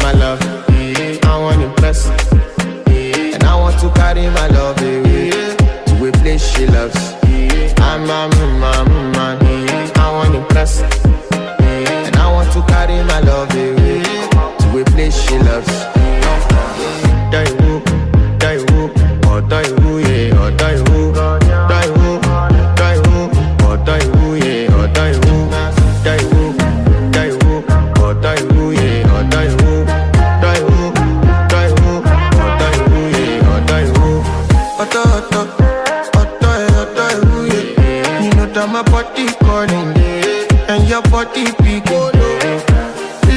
my love. I want impress, and I want to carry my love away to a place she loves. I'm a man. I want impress, and I want to carry my love away to a place she loves. Die who, or die who, yeah, or die who, die who, or die who, yeah, or die who, die who, or die who, yeah, or die who, die who, or die who, yeah, or die who. Who, yeah. You know that my body calling, and your body picking.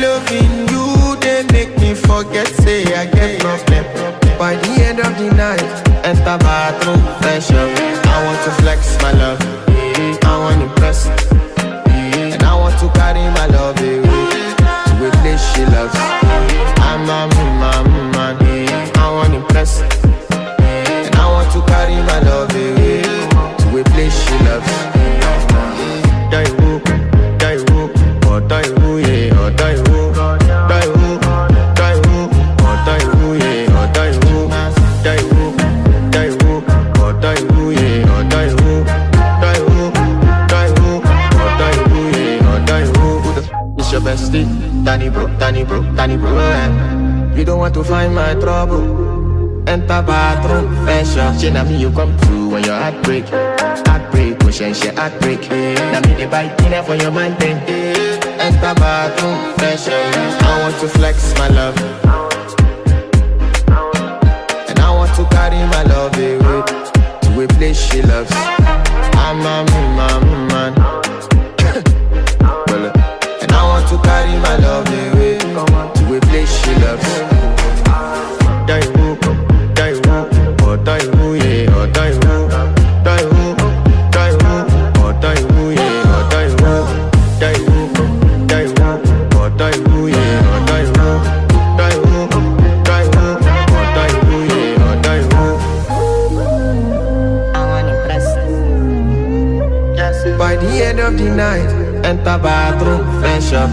Loving you, they make me forget, say I get problem. By the end of the night, enter bathroom, fresh up. I want to flex my love, I want to impress, and I want to carry my love away to a place she loves. I'm a man, I want to impress, and I want to carry my love away to a place she loves. Die who, or die who, yeah, or die who, die who, or die who, yeah, or die who, die who, or die who, yeah, or die who, die who, or die who, yeah, or die who. It's your bestie, Danny bro, You don't want to find my trouble. Enter bathroom, fresh up. She na me you come through when your heartbreak, push and she heartbreak. Now me the bite dinner for your man then. Enter bathroom, fresh up. I want to flex my love, and I want to carry my love away to a place she loves. I'm a man, and I want to carry my love away to a place she loves. Die who, or die who, yeah, or die who, or die who, yeah, or die who, or die who, yeah, or die who, or die who, yeah, or die who. I want impress. Yes. By the end of the night, enter bathroom, fresh up.